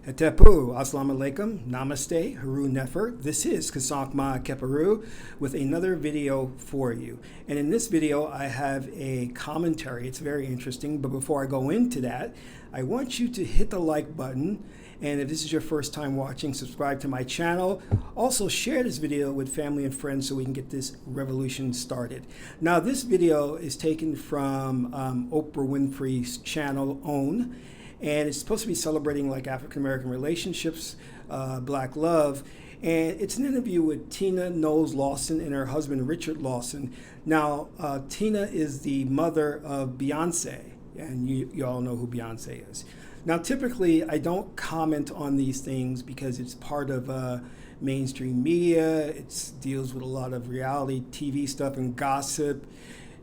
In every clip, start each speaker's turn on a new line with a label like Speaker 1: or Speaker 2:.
Speaker 1: Hetepu, Assalamu alaikum, Namaste, Haru Nefer. This is Kasankma Keparu with another video for you. And in this video, I have a commentary. It's very interesting. But before I go into that, I want you to hit the like button. And if this is your first time watching, subscribe to my channel. Also, share this video with family and friends so we can get this revolution started. Now, this video is taken from Oprah Winfrey's channel, OWN. And it's supposed to be celebrating like African-American relationships, Black love. And it's an interview with Tina Knowles Lawson and her husband, Richard Lawson. Now, Tina is the mother of Beyonce, and you all know who Beyonce is. Now, typically, I don't comment on these things because it's part of mainstream media. It deals with a lot of reality TV stuff and gossip.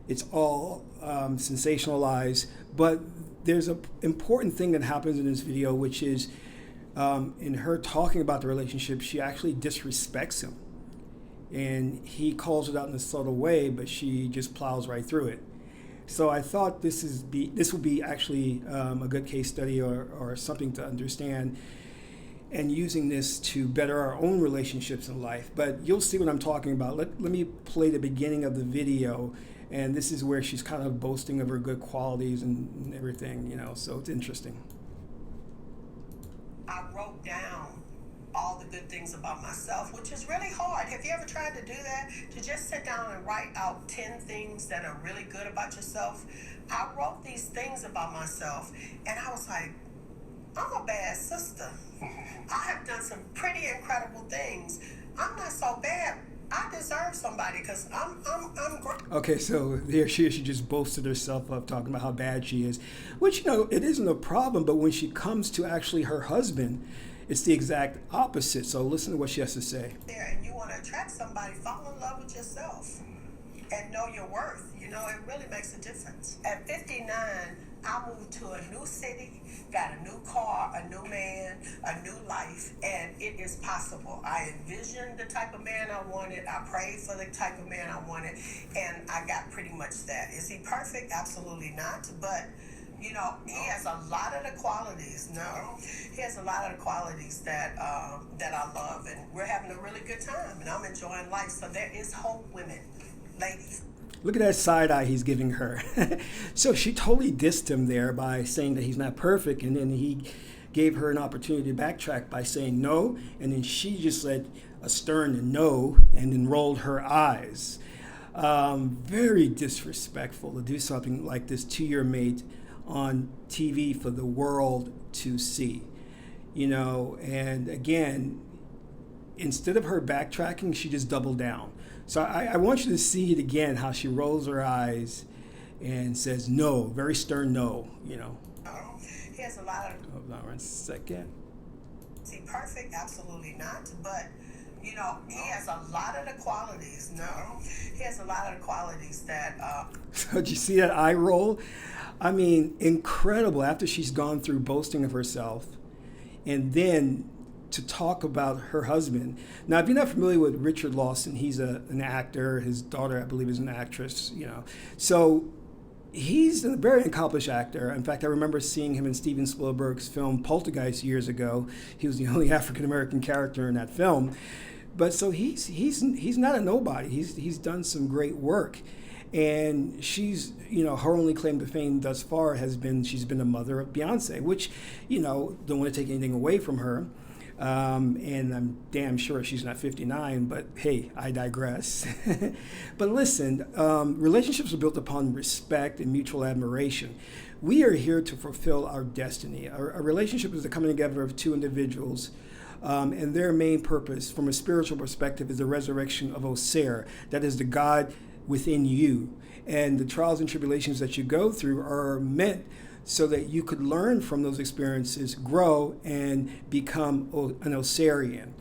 Speaker 1: It's all sensationalized. But there's an important thing that happens in this video, which is in her talking about the relationship, she actually disrespects him. And he calls it out in a subtle way, but she just plows right through it. So I thought this would be actually a good case study or something to understand, and using this to better our own relationships in life. But you'll see what I'm talking about. Let me play the beginning of the video. And this is where she's kind of boasting of her good qualities and everything, you know, so it's interesting.
Speaker 2: I wrote down all the good things about myself, which is really hard. Have you ever tried to do that? To just sit down and write out 10 things that are really good about yourself? I wrote these things about myself, and I was like, I'm a bad sister. I have done some pretty incredible things. I'm not so bad. I deserve somebody because I'm great.
Speaker 1: Okay, so there she is. She just boasted herself up, talking about how bad she is, which, you know, it isn't a problem. But when she comes to actually her husband, it's the exact opposite. So listen to what she has to say.
Speaker 2: There, and you want to attract somebody, fall in love with yourself and know your worth. You know, it really makes a difference. At 59, I moved to a new city, got a new car, a new man, a new life, and it is possible. I envisioned the type of man I wanted. I prayed for the type of man I wanted, and I got pretty much that. Is he perfect? Absolutely not. But, you know, he has a lot of the qualities. No, he has a lot of the qualities that I love, and we're having a really good time, and I'm enjoying life. So there is hope, women, ladies.
Speaker 1: Look at that side eye he's giving her. So she totally dissed him there by saying that he's not perfect. And then he gave her an opportunity to backtrack by saying no. And then she just said a stern no and then rolled her eyes. Very disrespectful to do something like this to your mate on TV for the world to see. You know, and again, instead of her backtracking, she just doubled down. So I want you to see it again, how she rolls her eyes and says no, very stern no, you know.
Speaker 2: He has a lot of...
Speaker 1: Hold on one second.
Speaker 2: Is he perfect? Absolutely not. But, you know, he has a lot of the qualities. No, he has a lot of the qualities that...
Speaker 1: So did you see that eye roll? I mean, incredible. After she's gone through boasting of herself and then to talk about her husband. Now, if you're not familiar with Richard Lawson, he's an actor. His daughter, I believe, is an actress, you know. So he's a very accomplished actor. In fact, I remember seeing him in Steven Spielberg's film Poltergeist years ago. He was the only African-American character in that film. But so he's not a nobody. He's done some great work. And she's, you know, her only claim to fame thus far has been she's been the mother of Beyonce, which, you know, don't want to take anything away from her. And I'm damn sure she's not 59, but hey, I digress. But listen, relationships are built upon respect and mutual admiration. We are here to fulfill our destiny. A relationship is the coming together of two individuals, and their main purpose from a spiritual perspective is the resurrection of Osir, that is the God within you. And the trials and tribulations that you go through are meant so that you could learn from those experiences, grow, and become an Osirian.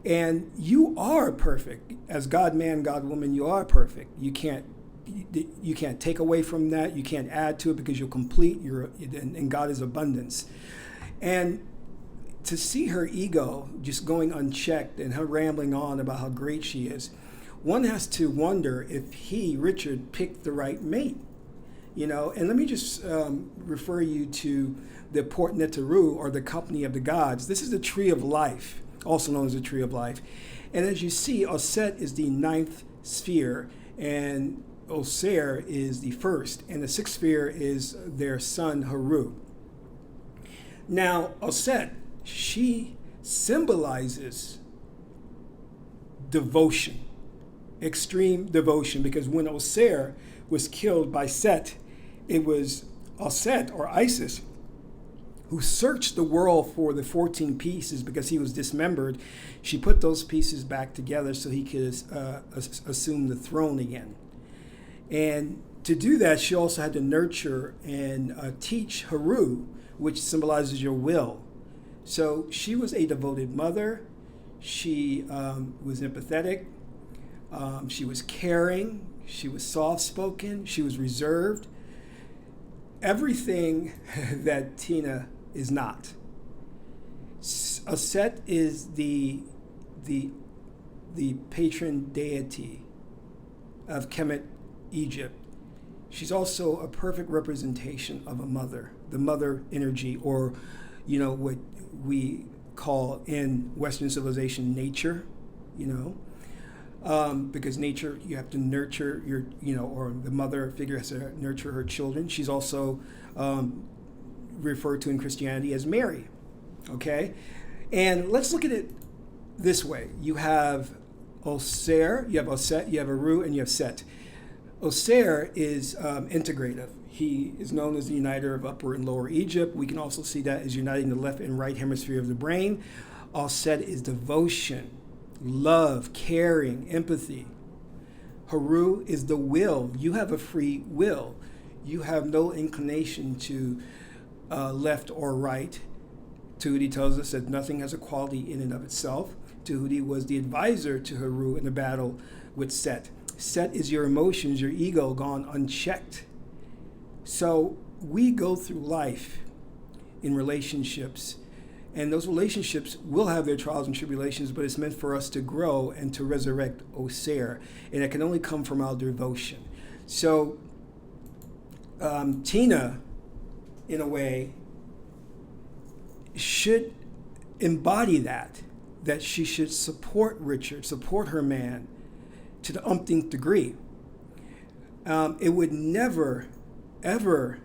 Speaker 1: And you are perfect. As God man, God woman, you are perfect. You can't take away from that. You can't add to it because you'll complete and God is abundance. And to see her ego just going unchecked and her rambling on about how great she is, one has to wonder if Richard, picked the right mate. And let me just refer you to the Port Neteru, or the Company of the Gods. This is the Tree of Life, also known as the Tree of Life. And as you see, Oset is the 9th sphere, and Oser is the 1st, and the 6th sphere is their son, Haru. Now, Oset, she symbolizes devotion, extreme devotion, because when Oser was killed by Set, it was Oset, or Isis, who searched the world for the 14 pieces because he was dismembered. She put those pieces back together so he could assume the throne again. And to do that, she also had to nurture and teach Haru, which symbolizes your will. So she was a devoted mother. She was empathetic. She was caring. She was soft-spoken. She was reserved. Everything that Tina is not. Oset is the patron deity of Kemet, Egypt. She's also a perfect representation of a mother, the mother energy, or what we call in Western civilization nature, because nature, you have to nurture or the mother figure has to nurture her children. She's also referred to in Christianity as Mary. Okay? And let's look at it this way. You have Oser, you have Oset, you have Haru, and you have Set. Oser is integrative. He is known as the uniter of Upper and Lower Egypt. We can also see that as uniting the left and right hemisphere of the brain. Oset is devotion, love, caring, empathy. Haru is the will. You have a free will. You have no inclination to left or right. Tahuti tells us that nothing has a quality in and of itself. Tahuti was the advisor to Haru in the battle with Set. Set is your emotions, your ego gone unchecked. So we go through life in relationships, and those relationships will have their trials and tribulations, but it's meant for us to grow and to resurrect Oser, and it can only come from our devotion. So Tina, in a way, should embody that she should support Richard, support her man to the umpteenth degree. It would never, ever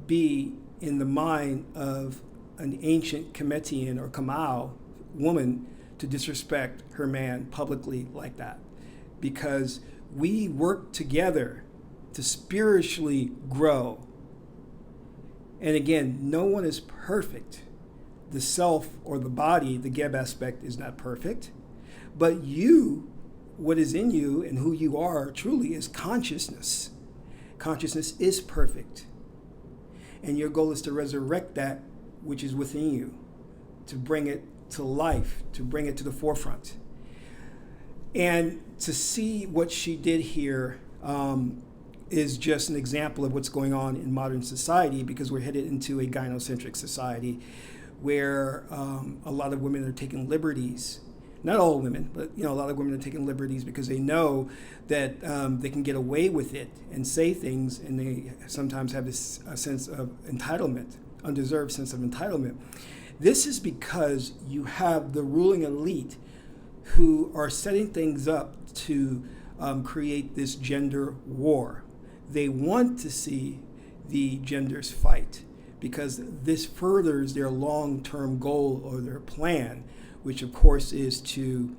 Speaker 1: be in the mind of an ancient Kemetian or Kamau woman to disrespect her man publicly like that, because we work together to spiritually grow. And again, no one is perfect. The self or the body, the Geb aspect, is not perfect. But you, what is in you and who you are truly is consciousness. Consciousness is perfect. And your goal is to resurrect that which is within you, to bring it to life, to bring it to the forefront. And to see what she did here is just an example of what's going on in modern society, because we're headed into a gynocentric society where a lot of women are taking liberties. Not all women, but a lot of women are taking liberties because they know that they can get away with it and say things, and they sometimes have this sense of entitlement, undeserved sense of entitlement. This is because you have the ruling elite who are setting things up to create this gender war. They want to see the genders fight because this furthers their long-term goal or their plan, which of course is to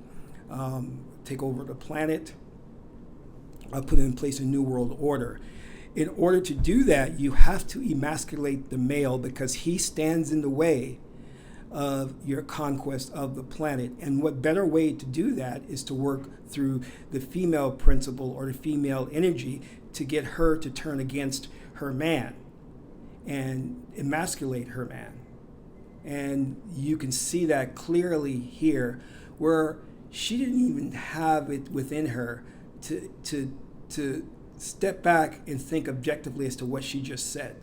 Speaker 1: take over the planet, put in place a new world order. In order to do that, you have to emasculate the male because he stands in the way of your conquest of the planet. And what better way to do that is to work through the female principle or the female energy to get her to turn against her man and emasculate her man. And you can see that clearly here, where she didn't even have it within her to step back and think objectively as to what she just said.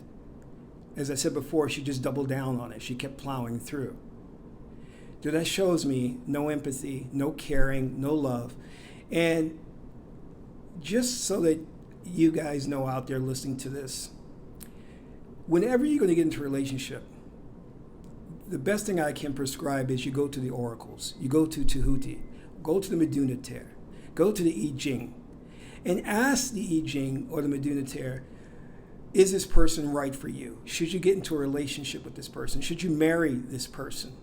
Speaker 1: As I said before, she just doubled down on it. She kept plowing through. So that shows me no empathy, no caring, no love. And just so that you guys know out there listening to this, whenever you're going to get into a relationship, the best thing I can prescribe is you go to the oracles. You go to Tahuti, go to the Medunater, go to the I-Ching, and ask the I-Ching or the Medunater, is this person right for you? Should you get into a relationship with this person? Should you marry this person?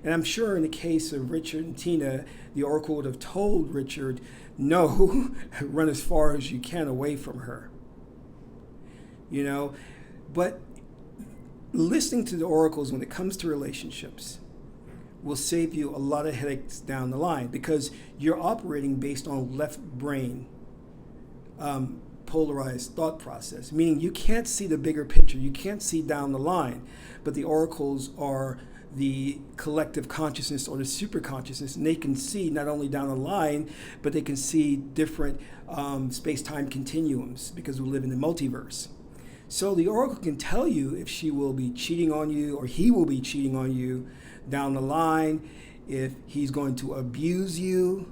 Speaker 1: And I'm sure in the case of Richard and Tina, the oracle would have told Richard, no, run as far as you can away from her. You know, but listening to the oracles when it comes to relationships will save you a lot of headaches down the line, because you're operating based on left brain polarized thought process, meaning you can't see the bigger picture, you can't see down the line. But the oracles are the collective consciousness or the super consciousness, and they can see not only down the line, but they can see different space-time continuums, because we live in the multiverse. So the oracle can tell you if she will be cheating on you or he will be cheating on you down the line, if he's going to abuse you,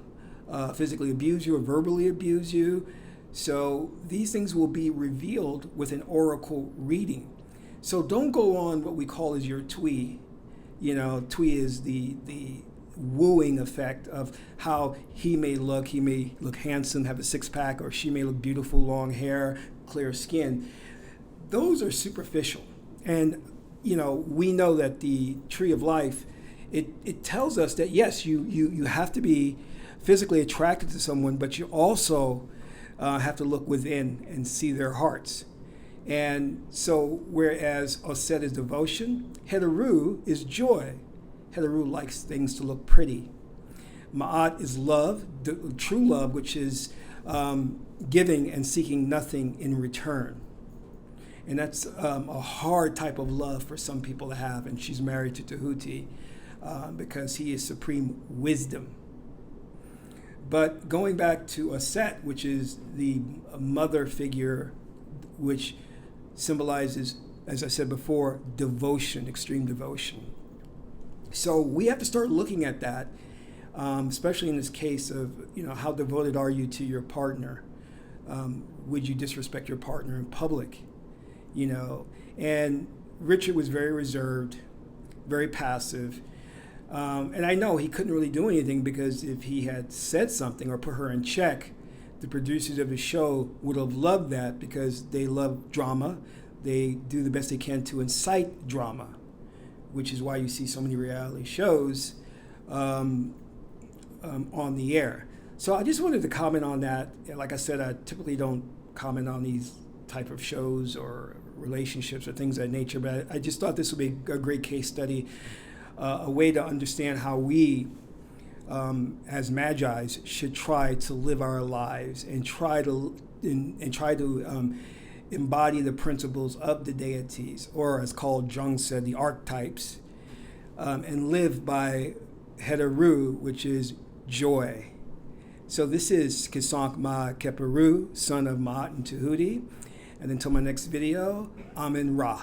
Speaker 1: physically abuse you or verbally abuse you. So these things will be revealed with an oracle reading. So don't go on what we call as your twee. You know, twee is the wooing effect of how he may look handsome, have a six-pack, or she may look beautiful, long hair, clear skin. Those are superficial. And, you know, we know that the tree of life, it tells us that, yes, you have to be physically attracted to someone, but you also have to look within and see their hearts. And so whereas Osset is devotion, Heteru is joy. Heteru likes things to look pretty. Ma'at is love, true love, which is giving and seeking nothing in return. And that's a hard type of love for some people to have. And she's married to Tahuti because he is supreme wisdom. But going back to Osset, which is the mother figure, which symbolizes, as I said before, devotion, extreme devotion. So we have to start looking at that, especially in this case of, you know, how devoted are you to your partner? Would you disrespect your partner in public? You know, and Richard was very reserved, very passive. And I know he couldn't really do anything, because if he had said something or put her in check, the producers of the show would have loved that, because they love drama. They do the best they can to incite drama, which is why you see so many reality shows on the air. So I just wanted to comment on that. Like I said, I typically don't comment on these type of shows or relationships or things of that nature, but I just thought this would be a great case study, a way to understand how we, as Magi's, should try to live our lives and try to embody the principles of the deities, or as Carl Jung said, the archetypes, and live by Heteru, which is joy. So this is Kisank Ma Keperu, son of Ma'at and Tahuti. And until my next video, Amen Ra.